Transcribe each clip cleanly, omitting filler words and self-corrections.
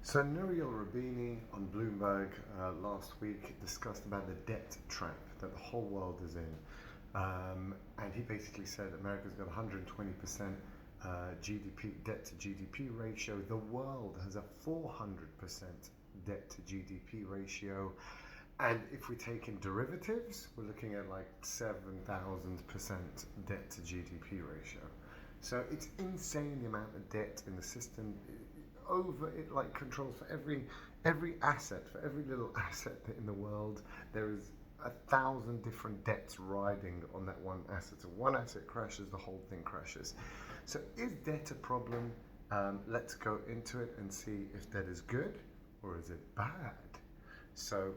So Nouriel Roubini on Bloomberg last week discussed about the debt trap that the whole world is in. And he basically said America's got 120% GDP debt to GDP ratio. The world has a 400% debt to GDP ratio. And if we take in derivatives, we're looking at like 7,000% debt to GDP ratio. So it's insane the amount of debt in the system. Over it like controls for every asset, for every little asset in the world, there is 1,000 different debts riding on that one asset. So one asset crashes, the whole thing crashes. So is debt a problem? Let's go into it and see if debt is good or is it bad. So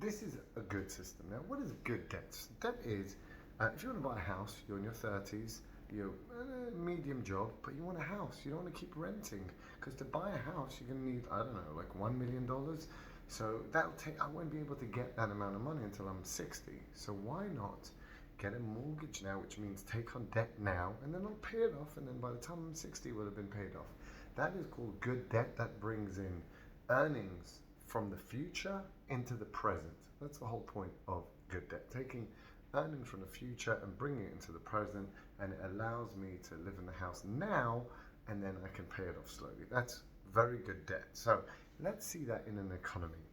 this is a good system. Now, what is good debt? Debt is, if you want to buy a house, you're in your 30s, you're a medium job, but you want a house. You don't want to keep renting, because to buy a house, you're going to need, I don't know, like $1 million. So that'll take, I won't be able to get that amount of money until I'm 60. So why not get a mortgage now, which means take on debt now, and then I'll pay it off, and then by the time I'm 60, it will have been paid off. That is called good debt. That brings in earnings from the future into the present. That's the whole point of good debt. Taking earnings from the future and bringing it into the present, and it allows me to live in the house now, and then I can pay it off slowly. That's very good debt. So let's see that in an economy.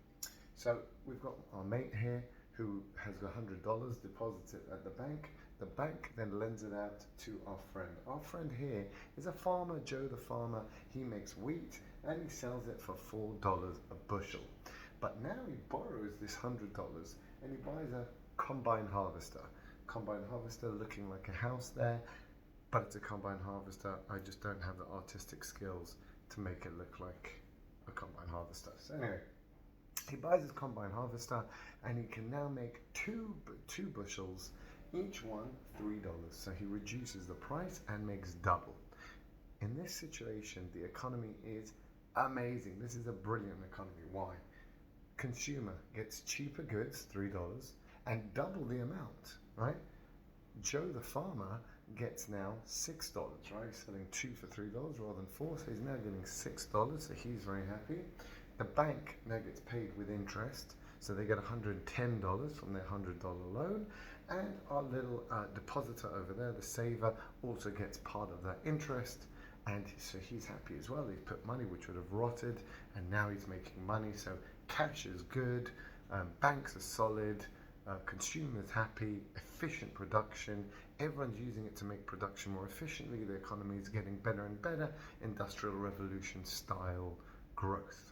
So we've got our mate here who has got $100 deposited at the bank. The bank then lends it out to our friend. Our friend here is a farmer, Joe the farmer. He makes wheat and he sells it for $4 a bushel. But now he borrows this $100 and he buys a combine harvester. Combine harvester looking like a house there, but it's a combine harvester. I just don't have the artistic skills to make it look like a combine harvester. So anyway, he buys his combine harvester and he can now make two bushels, each one $3. So he reduces the price and makes double. In this situation, the economy is amazing. This is a brilliant economy. Why? Consumer gets cheaper goods, $3, and double the amount, right? Joe the farmer gets now $6, right? He's selling two for $3 rather than four, so he's now getting $6, so he's very happy. The bank now gets paid with interest, so they get $110 from their $100 loan, and our little depositor over there, the saver, also gets part of that interest, and so he's happy as well. He's put money which would have rotted, and now he's making money, so cash is good, banks are solid, consumers happy, efficient production, everyone's using it to make production more efficiently, the economy is getting better and better, industrial revolution style growth.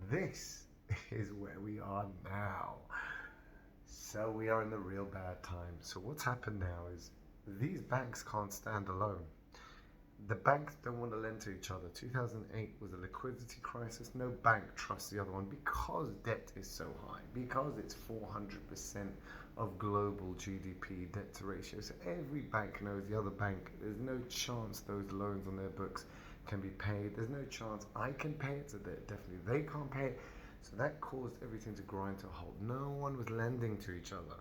This is where we are now. So we are in the real bad time. So what's happened now is these banks can't stand alone. The banks don't want to lend to each other. 2008 was a liquidity crisis. No bank trusts the other one because debt is so high, because it's 400% of global GDP debt to ratio. So every bank knows the other bank. There's no chance those loans on their books can be paid. There's no chance I can pay it, so definitely they can't pay it. So that caused everything to grind to a halt. No one was lending to each other.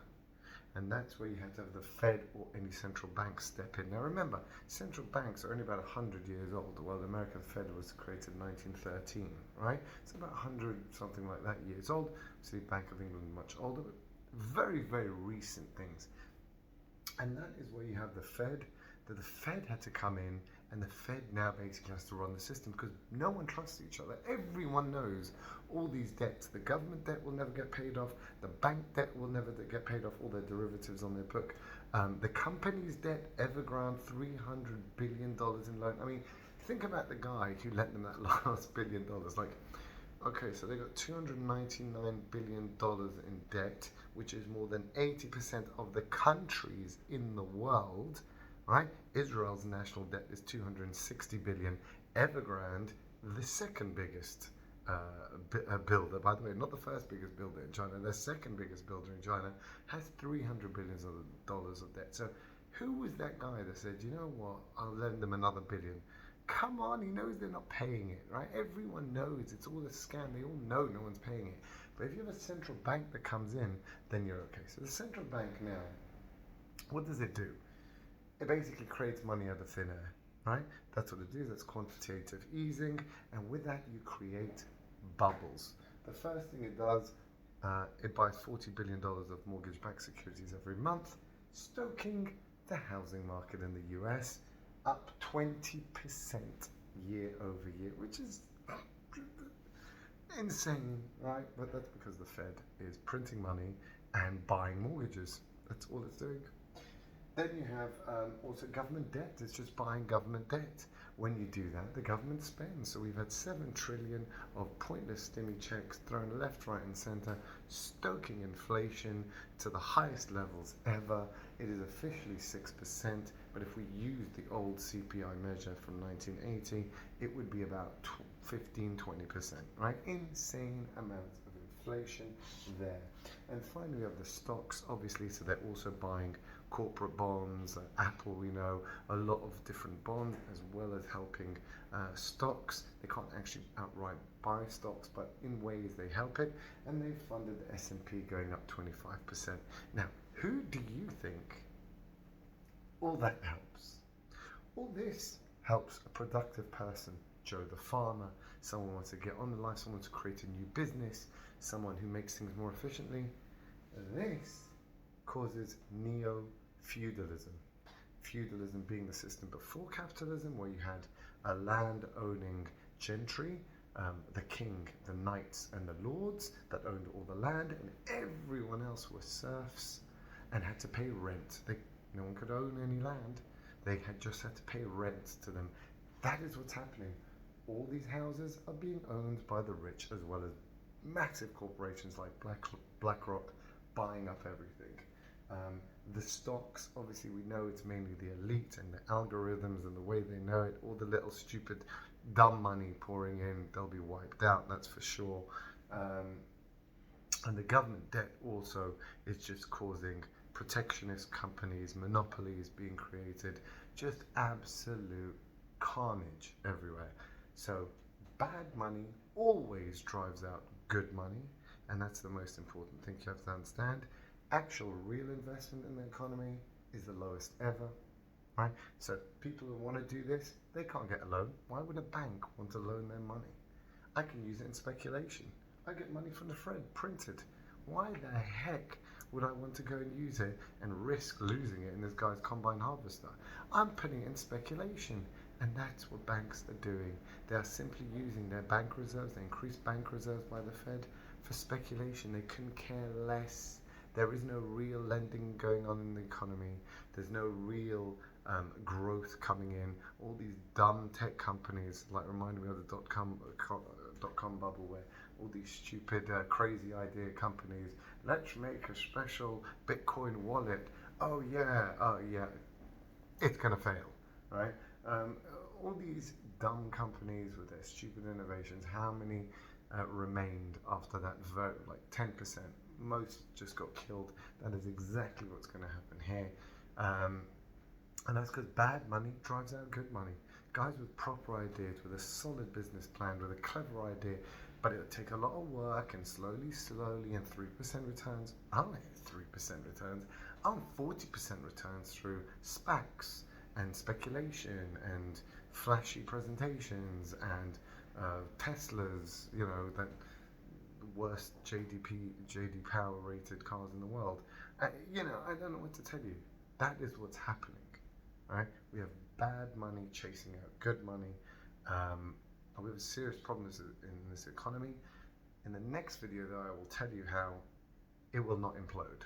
And that's where you had to have the Fed or any central bank step in. Now remember, central banks are only about 100 years old. Well, the American Fed was created in 1913, right? It's about 100, something like that, years old. So the Bank of England much older, but very, very recent things. And that is where you have the Fed, that the Fed had to come in, and the Fed now basically has to run the system because no one trusts each other. Everyone knows all these debts. The government debt will never get paid off. The bank debt will never get paid off, all their derivatives on their book. The company's debt, Evergrande, $300 billion in loan. I mean, think about the guy who lent them that last $1 billion. Like, okay, so they got $299 billion in debt, which is more than 80% of the countries in the world. Right? Israel's national debt is $260 billion. Evergrande, the second biggest builder, by the way, not the first biggest builder in China, the second biggest builder in China, has $300 billion of debt. So who was that guy that said, you know what, I'll lend them another billion? Come on, he knows they're not paying it, right? Everyone knows it's all a scam. They all know no one's paying it. But if you have a central bank that comes in, then you're okay. So the central bank now, what does it do? It basically creates money out of thin air. right? That's what it is. That's quantitative easing, and with that you create bubbles. The first thing it does, it buys $40 billion of mortgage-backed securities every month, stoking the housing market in the US up 20% year over year, which is insane, right? But that's because the Fed is printing money and buying mortgages. That's all it's doing. Then you have also government debt. It's just buying government debt. When you do that, the government spends. So we've had 7 trillion of pointless stimmy checks thrown left, right, and centre, stoking inflation to the highest levels ever. It is officially 6%, but if we use the old CPI measure from 1980, it would be about 15-20%, right? Insane amounts of inflation there. And finally, we have the stocks, obviously, so they're also buying corporate bonds, Apple, we know, a lot of different bonds, as well as helping stocks. They can't actually outright buy stocks, but in ways they help it, and they've funded the S&P going up 25%. Now, who do you think all that helps? All this helps a productive person, Joe the farmer, someone who wants to get on in life, someone wants to create a new business, someone who makes things more efficiently. This causes neo-feudalism. Feudalism being the system before capitalism, where you had a land-owning gentry, the king, the knights, and the lords that owned all the land, and everyone else were serfs and had to pay rent. No one could own any land. They just had to pay rent to them. That is what's happening. All these houses are being owned by the rich, as well as massive corporations like BlackRock buying up everything. The stocks, obviously we know it's mainly the elite and the algorithms and the way they know it. All the little stupid dumb money pouring in, they'll be wiped out, that's for sure. And the government debt also is just causing protectionist companies, monopolies being created, just absolute carnage everywhere. So bad money always drives out good money, and that's the most important thing you have to understand. Actual real investment in the economy is the lowest ever, right? So people who want to do this, they can't get a loan. Why would a bank want to loan their money? I can use it in speculation. I get money from the Fed printed. Why the heck would I want to go and use it and risk losing it in this guy's combine harvester? I'm putting it in speculation, and that's what banks are doing. They are simply using their bank reserves, the increased bank reserves by the Fed, for speculation. They couldn't care less. There is no real lending going on in the economy. There's no real growth coming in. All these dumb tech companies, like remind me of the dot-com bubble, where all these stupid, crazy idea companies, let's make a special Bitcoin wallet. Oh yeah, it's gonna fail, right? All these dumb companies with their stupid innovations, how many remained after that vote? Like 10%. Most just got killed. That is exactly what's going to happen here. And that's because bad money drives out good money. Guys with proper ideas, with a solid business plan, with a clever idea, but it'll take a lot of work and slowly, and 3% returns. I don't get 3% returns. I want 40% returns through SPACs and speculation and flashy presentations and Teslas, that worst JD Power rated cars in the world. I don't know what to tell you. That is what's happening, right? We have bad money chasing out good money. And we have serious problems in this economy. In the next video, though, I will tell you how it will not implode.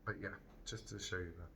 But yeah, just to show you that.